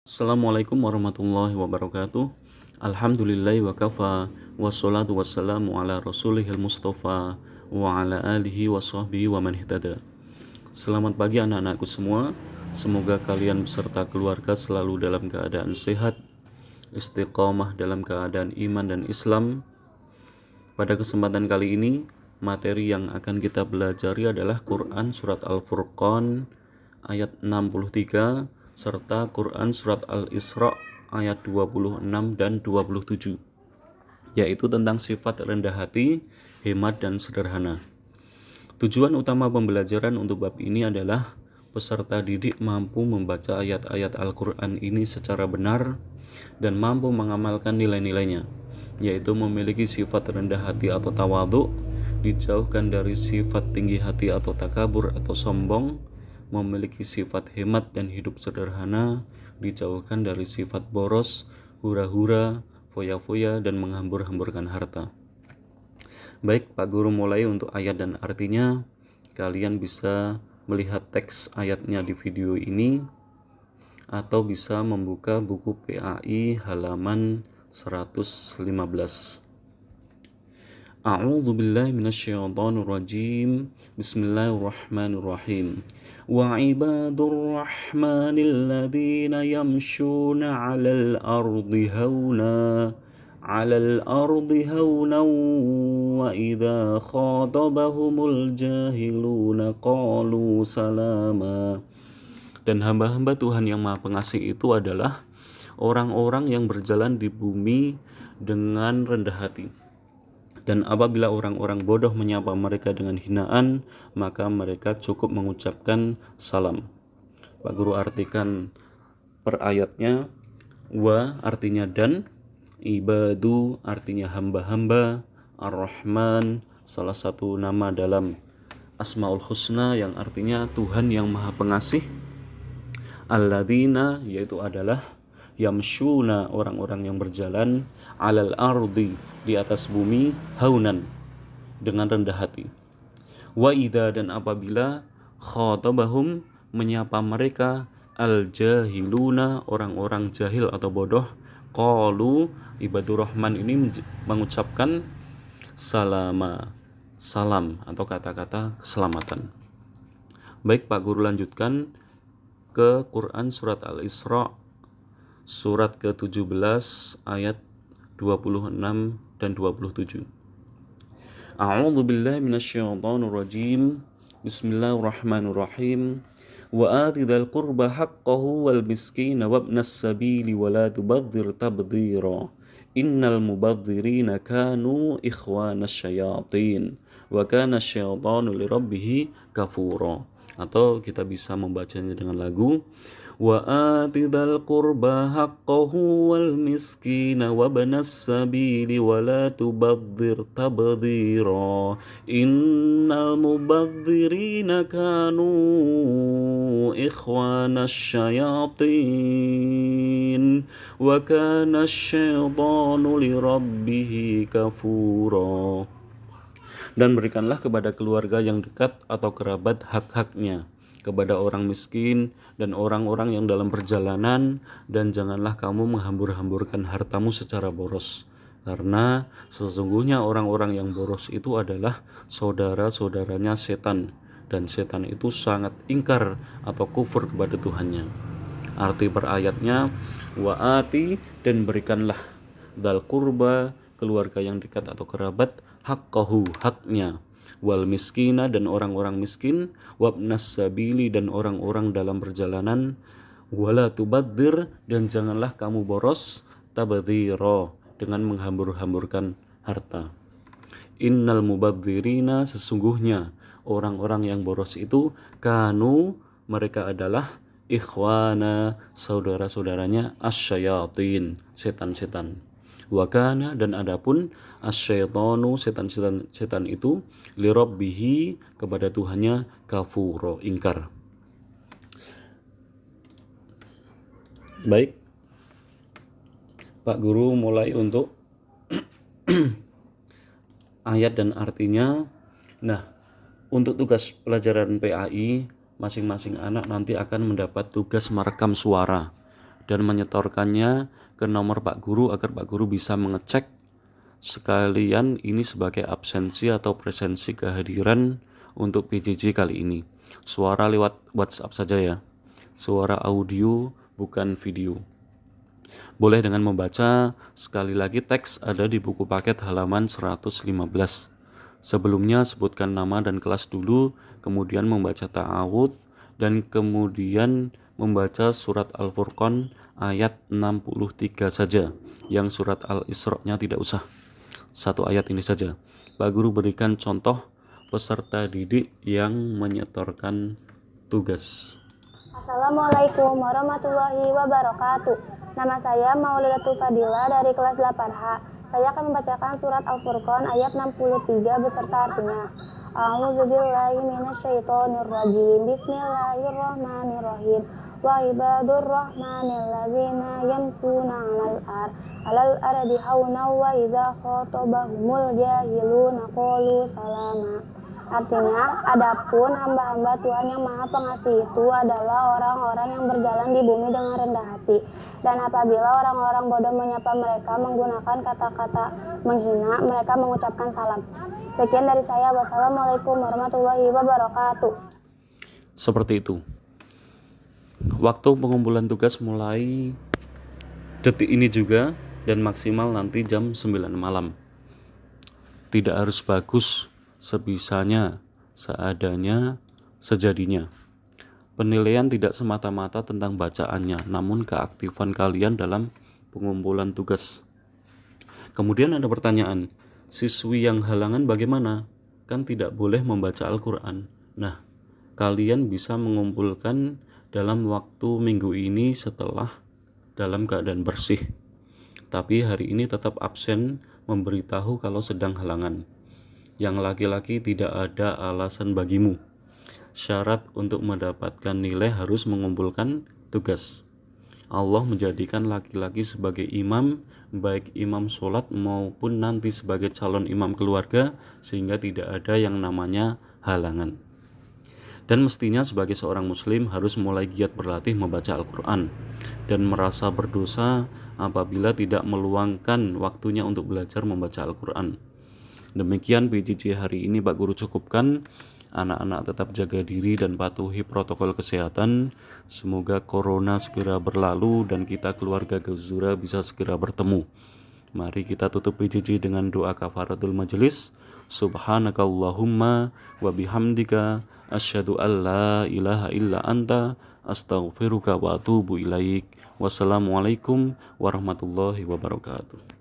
Assalamualaikum warahmatullahi wabarakatuh. Alhamdulillahi wa kafa. Wassalatu wassalamu ala rasulihil mustafa wa ala alihi wa sahbihi wa man ihtada. Selamat pagi anak-anakku semua. Semoga kalian beserta keluarga selalu dalam keadaan sehat, istiqomah dalam keadaan iman dan Islam. Pada kesempatan kali ini, materi yang akan kita pelajari adalah Quran Surat Al-Furqan ayat 63 serta Quran Surat Al-Isra ayat 26 dan 27, yaitu tentang sifat rendah hati, hemat, dan sederhana. Tujuan utama pembelajaran untuk bab ini adalah peserta didik mampu membaca ayat-ayat Al-Quran ini secara benar dan mampu mengamalkan nilai-nilainya, yaitu memiliki sifat rendah hati atau tawadhu, dijauhkan dari sifat tinggi hati atau takabur atau sombong, memiliki sifat hemat dan hidup sederhana, dijauhkan dari sifat boros, hura-hura, foya-foya, dan menghambur-hamburkan harta. Baik, Pak Guru mulai untuk ayat dan artinya. Kalian bisa melihat teks ayatnya di video ini atau bisa membuka buku PAI halaman 115. A'udzu billahi minasyaitonir rajim. Bismillahirrahmanirrahim. Wa ibadur rahmanil ladzina yamshuna 'alal ardi hauna wa idza khatabahumul jahiluna qalu salama. Dan hamba-hamba Tuhan yang Maha Pengasih itu adalah orang-orang yang berjalan di bumi dengan rendah hati. Dan apabila orang-orang bodoh menyapa mereka dengan hinaan, maka mereka cukup mengucapkan salam. Pak Guru artikan per ayatnya. Wa artinya dan, ibadu artinya hamba-hamba, Ar-Rahman salah satu nama dalam Asmaul Husna yang artinya Tuhan yang Maha Pengasih. Alladzina yaitu adalah yamshuna orang-orang yang berjalan, alal ardi di atas bumi, haunan dengan rendah hati. Wa idza dan apabila khatabahum menyapa mereka al jahiluna orang-orang jahil atau bodoh, qalu ibadur rahman ini mengucapkan salama, salam atau kata-kata keselamatan. Baik, Pak Guru lanjutkan ke Quran Surat Al-Isra surat ke-17 ayat 26 dan 27. A'udzu billahi minasyaitonir rajim. Bismillahirrahmanirrahim. Wa ati dzal qurba haqqahu wal miskina wabnas sabili wa la tubadzir tabdzira. Innal mubadzirina kanu ikhwanas syayatin wa kana syaitanu lirabbih kafura. Atau kita bisa membacanya dengan lagu. Wa ati dzal qurba haqqahu wal miskina wabnas sabili wa la tubadzir tabdzira. Innal mubadzirina kanu ikhwanas syayatin wa kana syaitanu lirabbih kafura. Dan berikanlah kepada keluarga yang dekat atau kerabat hak-haknya, kepada orang miskin dan orang-orang yang dalam perjalanan, dan janganlah kamu menghambur-hamburkan hartamu secara boros, karena sesungguhnya orang-orang yang boros itu adalah saudara-saudaranya setan, dan setan itu sangat ingkar atau kufur kepada Tuhannya. Arti per ayatnya, wa'ati dan berikanlah dzal qurba keluarga yang dekat atau kerabat haqqahu haknya, wal miskina dan orang-orang miskin, wabnas sabili dan orang-orang dalam perjalanan, wala tubadzir dan janganlah kamu boros, tabdzira dengan menghambur-hamburkan harta. Innal mubadzirina sesungguhnya orang-orang yang boros itu, kanu mereka adalah ikhwana saudara-saudaranya asyayatin setan-setan. Wakana dan adapun asyaitonu setan itu lirabbihi kepada Tuhannya kafuro ingkar. Baik, Pak Guru mulai untuk ayat dan artinya. Nah, untuk tugas pelajaran PAI masing-masing anak nanti akan mendapat tugas merekam suara dan menyetorkannya ke nomor Pak Guru agar Pak Guru bisa mengecek sekalian ini sebagai absensi atau presensi kehadiran untuk PJJ kali ini. Suara lewat WhatsApp saja ya. Suara audio bukan video. Boleh dengan membaca. Sekali lagi teks ada di buku paket halaman 115. Sebelumnya sebutkan nama dan kelas dulu, kemudian membaca ta'awudz, dan kemudian membaca surat Al-Furqan ayat 63 saja. Yang surat Al-Isra-nya tidak usah. Satu ayat ini saja. Pak Guru berikan contoh peserta didik yang menyetorkan tugas. Assalamualaikum warahmatullahi wabarakatuh. Nama saya Maulidatul Fadila dari kelas 8H. Saya akan membacakan surat Al-Furqan ayat 63 beserta artinya. A'udzubillahi minasyaitonirrajim. Bismillahirrahmanirrahim. Wa ibadur rahmanil ladzina yamshuna 'alal ardi hauna wa idza khatabahumul jahiluna qalu salama. Artinya, adapun hamba-hamba Tuhan yang Maha Pengasih itu adalah orang-orang yang berjalan di bumi dengan rendah hati. Dan apabila orang-orang bodoh menyapa mereka menggunakan kata-kata menghina, mereka mengucapkan salam. Sekian dari saya. Wassalamualaikum warahmatullahi wabarakatuh. Seperti itu. Waktu pengumpulan tugas mulai detik ini juga dan maksimal nanti jam 9 malam. Tidak harus bagus, sebisanya, seadanya, sejadinya. Penilaian tidak semata-mata tentang bacaannya, namun keaktifan kalian dalam pengumpulan tugas. Kemudian ada pertanyaan, siswi yang halangan bagaimana? Kan tidak boleh membaca Al-Quran. Nah, kalian bisa mengumpulkan dalam waktu minggu ini setelah dalam keadaan bersih. Tapi hari ini tetap absen memberitahu kalau sedang halangan. Yang laki-laki tidak ada alasan bagimu. Syarat untuk mendapatkan nilai harus mengumpulkan tugas. Allah menjadikan laki-laki sebagai imam, baik imam sholat maupun nanti sebagai calon imam keluarga, sehingga tidak ada yang namanya halangan. Dan mestinya sebagai seorang muslim harus mulai giat berlatih membaca Al-Quran dan merasa berdosa apabila tidak meluangkan waktunya untuk belajar membaca Al-Quran. Demikian PJJ hari ini Pak Guru cukupkan. Anak-anak tetap jaga diri dan patuhi protokol kesehatan. Semoga corona segera berlalu dan kita keluarga Gezura bisa segera bertemu. Mari kita tutup PJJ dengan doa kafaratul majelis. Subhanakallahumma wa bihamdika asyhadu an la ilaha illa anta astaghfiruka wa atubu ilaik. Wassalamualaikum warahmatullahi wabarakatuh.